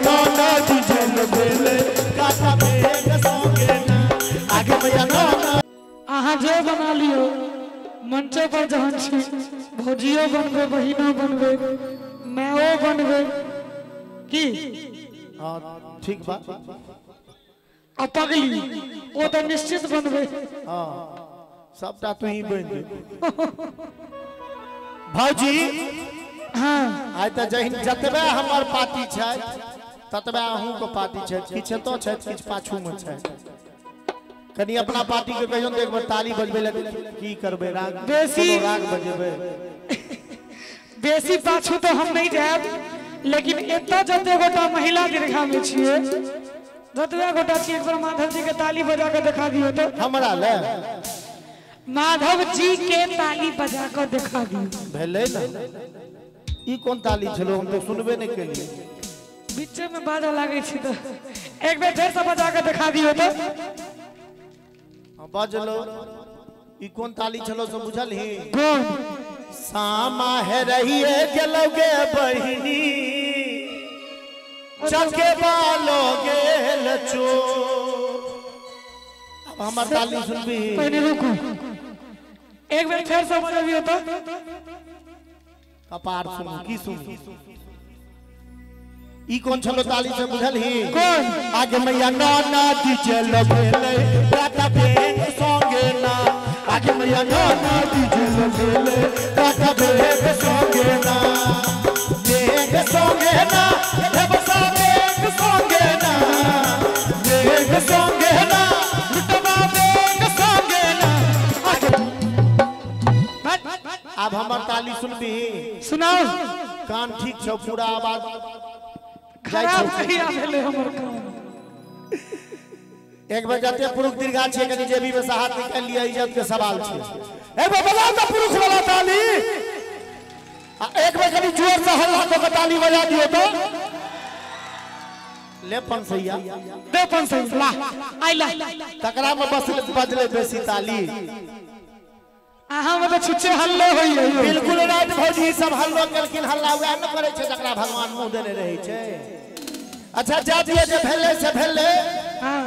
नौना डीजे लगेले काटा बेग संगे ना आगे मैया नौना अहाँ जो बना लियो मंचो पर जहन छी भौजियो बनबे बहिनो बनबे माओ बनबे की हां ठीक बा आ पगली ओ तो निश्चित बनबे हां सबटा तू ही बन जे भौजी हां आइ त जतबे हमर पार्टी छै ततबे अहूं को पार्टी छै किछ तो छै किछ पाछू में छै कनी अपना पार्टी के कहियो तो एक बार ताली बजबे ले की करबे राग बेसी राग बजेबे बेसी पाछू तो हम नहीं जाब लेकिन एता जते गोटा महिला दीर्घा में छिए जतबे गोटा छी एक बार माधव जी के ताली बजा के दिखा दियो तो हमरा ले माधव जी के ताली बजा के दिखा दियो भेले ना ई कोन ताली छलो हम तो सुनबे नहीं केलिए बीच में बाजा लागे छी तो एक बार फिर से बजा के दिखा दियो तो बजलो ई कोन ताली छलो से बुझल ही कौन सामा है रहिए जलोगे बहिनी चके बालो गेल चो अब हमर ताली सुनबी पहले रुको एक बार फिर से बजाबियो तो कपार सुन की सुन ई कोन छलो ताली से बुझल ही कौन आगे मैया नौना डीजे लगेले काटा बेग संगे ना आगे मैया नौना डीजे लगेले काटा बेग संगे ना बेग संगे ना जब सा बेग संगे ना बेग संगे ना लुटवा बेग संगे ना अब हमर ताली सुनबी सुनाओ कान ठीक छौ पूरा आवाज खराब कहिया भेले हमर काम एक बार जाते पुरुष दीर्घा छे कनी जेबी में से हाथ निकाल लिया इज्जत के सवाल छे ए बजाओ तो पुरुष वाला ताली एक बार कनी जोर से हल्ला को ताली बजा दियो तो ले पंसैया दे पंसै ला आई ला तकरा में बस बजले बेसी ताली अहाँ में तो छुच्छे हल्ले होई है बिल्कुल रात भौजी सब हल्लो केलखिन हल्ला हुआ न करे छे जकरा भगवान मुंह देने रहे छे अच्छा जा दिए जे भेले से भेले हां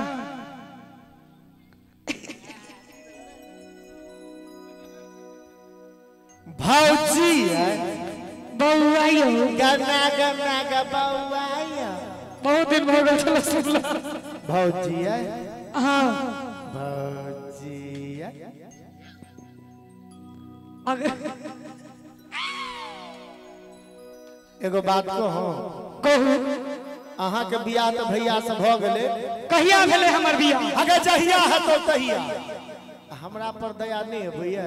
भौजी बौआइयो गना गना ग बौआइयो बहुत दिन हो गए चलो सुनला भौजी हां भौजी एगो बात कहूं कहू अहाँ के बियाह तो भैया से भ गेले कहिया भेले हमर बियाह अगर जहिया है तो तहिया हमरा पर दया नहीं है भैया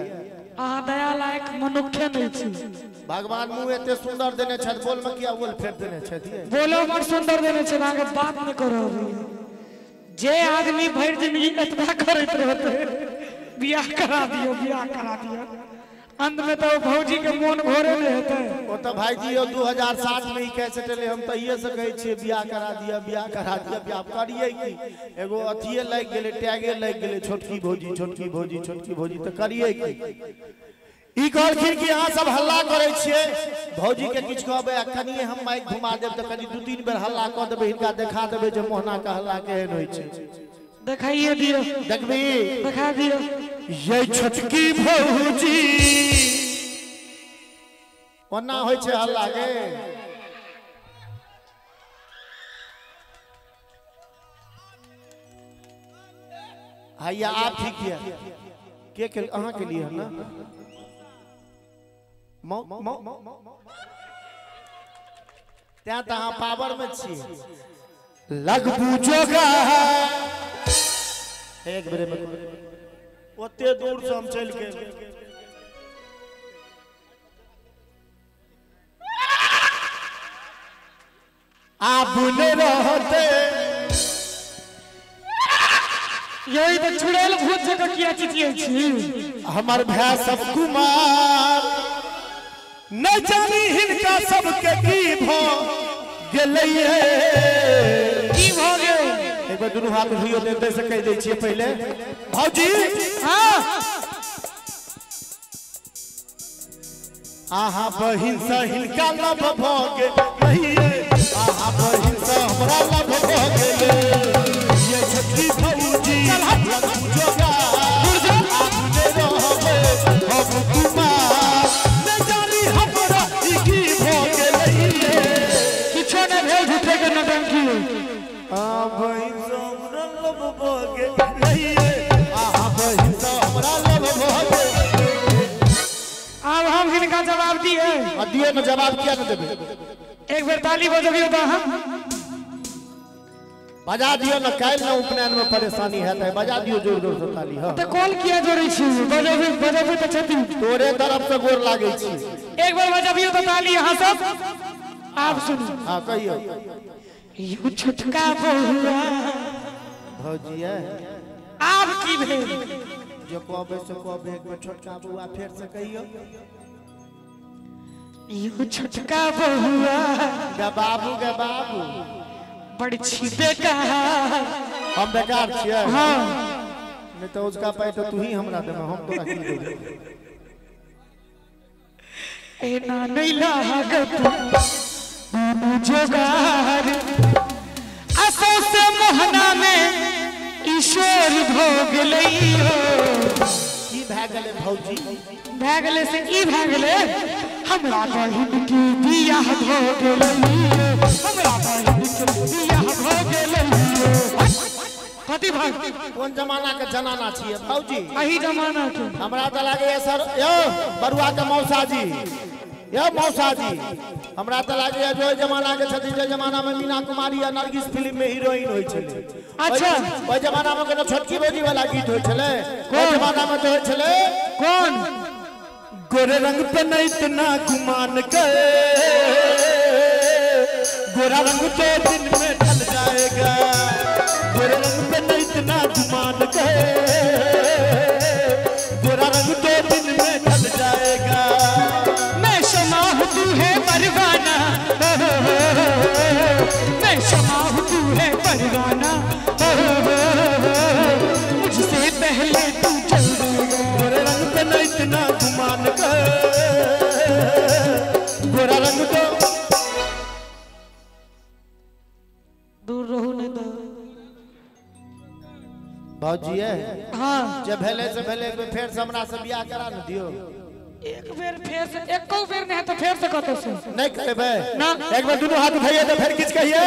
अहाँ दया लायक मनुष्य नहीं छी भगवान मुंह एते सुंदर देने छत बोल में किया बोल फेर देने छत बोलो बड़ सुंदर देने छ आगे बात न करो जे आदमी भर जिंदगी इतना करत रहते बियाह करा दियो अंत में तो भौजी के मन घोरे नहीं होते वो तो भाई जी 2007 में ही कैसे चले हम तो ये से कहे छे बियाह करा दिया बियाह करिए की एगो अथिए लग गेले टैगे लग गेले छोटकी भौजी तो करिए की ई कहलखिन कि अहाँ सब हल्ला करे छिए भौजी के किछ कहबे कनिए हम माइक घुमा देब त कनी 2-3 बेर हल्ला क देबे हिनका देखा देबे जे मोहना का हल्ला केहन होय छै दिखाइए दियो देखबी दिखा दियो ये छोटकी भौजी ओना होय छै हल्ला गे हैया आप ठीक है के अहाँ के लिए है ना त्या तहाँ पावर में छी लग पूछोगा एक बेरे में ओते दूर से हम चल के आप न रहते यही तो छुड़ैल भूत जगह किया चितियै छी हमार भाई सब कुमार न जानी हिनका सबके की भ गेलै की भ गेल एक बार दुनू हाथ उठियो दे से कह दै छियै पहले भौजी हां आहा बहिन से हिनका लब भ गेलै आहा बहिन से झूठे के नटंकी है। आ भाई हमरा लब भगे रहिए आ भाई हमरा लब भगे। अब हम इनका जवाब दिए। दिए न जवाब किया न देबे। एक बेर ताली बजबियो तो हम बजा दियो न। काल न उपनयन में परेशानी है त बजा दियो जोर जोर से ताली। हां तो कॉल किया जोड़ी छी बजबे बजबे तो छथि तोरे तरफ से गोर लागे छी। एक बार बजबियो तो ताली यहां सब। आप सुनो। हां कहियो। यू छुटका बहुआ भौजिया आप की भेल जो कहबे से कहबे एक बेर छोटका बुआ फेर से कहियो। यू छुटका बहुआ गे बाबू बड़ी छिपे का हम बेकार छियै। हाँ नहीं तो उसका पाई तो तू ही हमरा दे हम तोरा की देबे। ए ना नहीं लागत जोगार असो से मोहना में ईश्वर भोग लइयो। की भए गेलै भौजी? भए गेलै से ई भए गेलै हमरा बहिन की बियाह भोग लइयो। हमरा बहिन के बियाह भोग लइयो। कथी भाग कौन जमाना के जनाना छियै भौजी? अही जमाना के। हमरा त लागे सर यो बरुआ के मौसा जी यो मौसा जी हमरा त लागे जो जमाना के छथि जे जमाना में मीना कुमारी या नरगिस फिल्म में हीरोइन होय छले। अच्छा ओइ जमाना में कोनो छोटकी भौजी वाला गीत होय छले। ओइ जमाना में तो होय छले कौन गोरे रंग पे न इतना गुमान कर गोरा रंग तो दिन में ढल जाएगा। गोरे रंग पे न इतना गुमान कर गोरा रंग तो दिन में ढल जाएगा। मैं शमा हूँ तू है परवाना मैं शमा हूँ तू है परवाना मुझसे पहले तू चल देगा। गोरे रंग पे न इतना गुमान कर गोरा रंग तो दूर रहो नहीं तो। भौजी है हाँ जब भेले से भेले फेर से हमरा से बियाह करा न दियो। एक बेर फेर से एको बेर नहीं तो फेर से कतो से नहीं करबे ना। एक बार दोनों हाथ उठाइए तो फिर किछ कहिए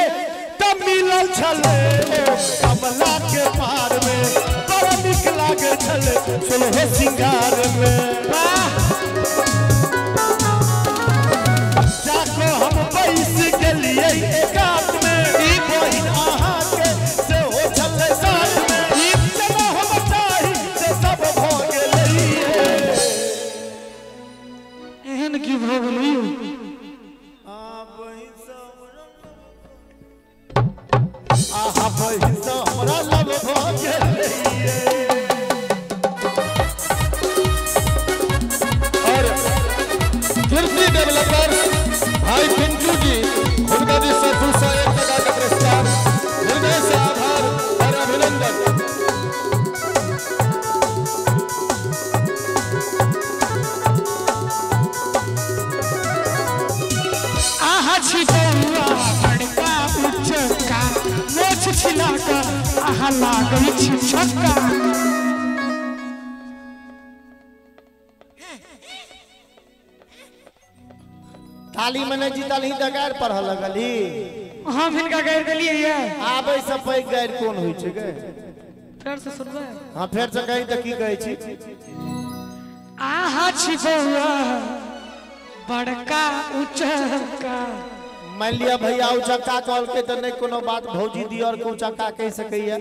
तब मिलल छले कमला के पार में बड़ा निक लागे छले सोलह सिंगार में। जाको हम बैस गेलिए एकांत में बहिन अहाँ के से हो छले साथ में चलो हम चाही से सब भ गेलिए। एहन की भऽ गेलियो आहा बहिन से हमरा लब भ गेलिए। और कीर्ति डेवलपर भाई पिंटू जी उनका भी सफल सा 1 टका का पुरस्कार हृदय से आभार और अभिनंदन। आहा छिपौआ बड़का उचका मोछ छिलाका आहा लागै छी छक्का। ताली मने जीतल ही त गायर पढ़ लगली। हम हिनका गारि देलियै ये आबै से पैघ गायर कोन होइ छै गे? फेर से सुनबै। हां फेर से कहि त की कहै छी? आहा छिपौआ बड़का उचका। मान लिया भैया उचक्का कहल के त नहीं कोनो बात भौजी दियर के उचक्का कह सकैया।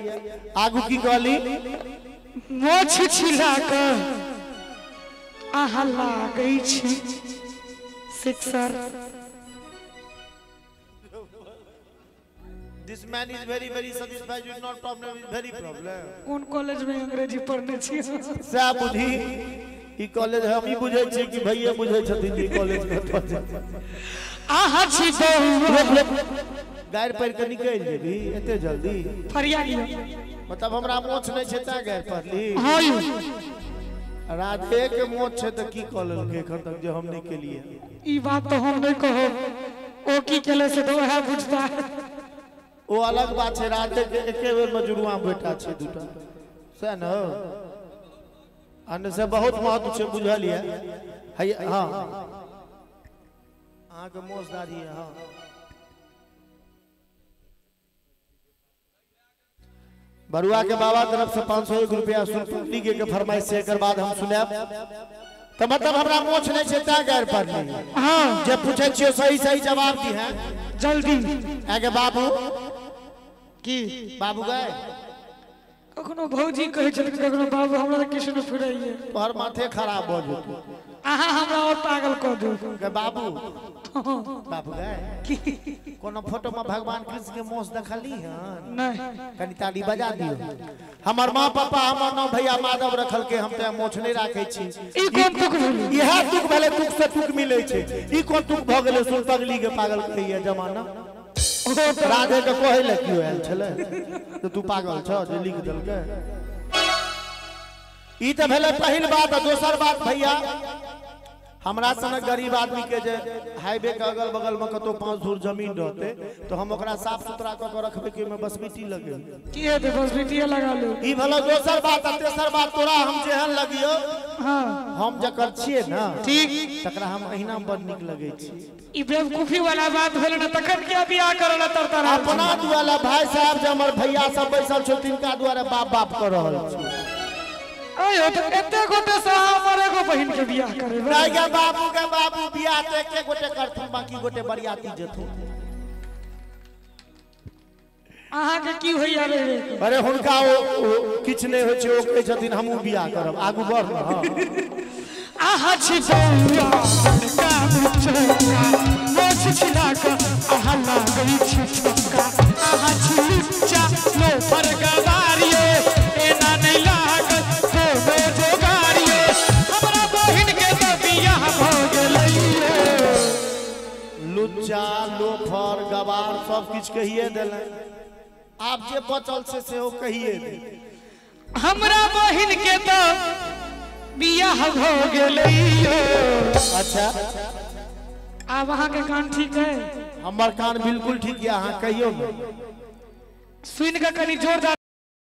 आगू की कहली? मोछ छिलाका आहा लागै छी sixer. This man is very satisfied with not problem is very problem. उन कॉलेज में अंग्रेजी पढ़ने छी सा बुद्धि ई कॉलेज हम ही बुझै छी कि भैया बुझै छथिन ई कॉलेज में। आहा छिपौआ गायर पढ़ के निकल जेबी एते जल्दी? फरिया लियो मतलब हमरा मोछ नहीं छै त गायर पढ़ली? हां यौ राधे के मोछ छै त की कॉलेज के एखन तक जे हम नहीं केलिए। ई बात तो हम नहीं कहो ओ की केले से तो वह बुझता वो अलग बात है। राधे के एके बेर में जुड़वा बेटा छै दूटा से न अन्न से बहुत महत्व छै बुझलिए। है हां अहाँ के मोछदारी है। हां बरुआ के बाबा तरफ से 501 रुपया सुनपुली के फरमाइश से एक बाद हम सुनाब तो मतलब हमरा मोछ नहीं छै ता गैर पर नहीं। हाँ जे पूछे छियो सही सही जवाब दी है जल्दी। आगे बाबू की बाबू गए कखनो भौजी कहे छल कखनो बाबू हमरा किछु न फुराइए तोहर माथे खराब हो जेतौ अहाँ हमरा और पागल क दू के बाबू बाबू गए कोनो फोटो में भगवान कृष्ण के मोछ देखली हन नहीं कनी ताली बजा दियो। हमर मां पापा हमर नाम भैया माधव रखल के हम ते मोछ नहीं राखे छी। ई कोन तुक भेलै इहा तुक भेले तुक से तुक मिले छे ई कोन तुक भ गेले सुन पगली के पागल कहिए जमाना राधे के कहै ले कियो आयल छले तो तू पागल छ जे लिख देल के ई त भेले पहिल बात। दोसर बात भैया हमरा सनक गरीब आदमी के जे हाईवे के अगल बगल में कतो 5 धूर जमीन रहते तो हम ओकरा साफ सुथरा क के रखबे के में बस मिट्टी लगे की हेते बस मिट्टी लगा लो ई भलो। दोसर बात तेसर बात तोरा हम जेहन लगियो हां हम जकर छिए ना ठीक तकरा हम अहिना बड़ निक लगे छी। ई बेवकूफी वाला बात भेल न तखन के बियाह करला तरतर अपना दुआला भाई साहब जे हमर भैया सब बैसल छौ तिनका दुआरे बाप बाप कर रहल छी। आयो त एते गोटे से हमर एगो बहिन के बियाह करे नहीं के बाबू बियाह ते एके गोटे करथुन बाकी गोटे बरियाती जेथुन। अहाँ के की होइया रे अरे हुनका ओ किछ नहीं होय छै ओ कहै छथिन हमहु बियाह करब आगू बढ़ न आहा छी बौआ का मुचका मोछ छिला का आहा लागई छी छक्का आहा छी लुच्चा लो पर गवारियो एना नहीं लागत को जोगारियो हमरा बहिन के त बियाह भ गेलैये। लुच्चा लोफर गवार सब किछ कहिए देले आप जे बचल से सेहो कहिए दे। हमरा बहिन के त बियाह भ गेलैये। अच्छा अब अहाँ के कान ठीक है? हमर कान बिल्कुल ठीक है अहाँ कहियो न सुन के कनी जोरदार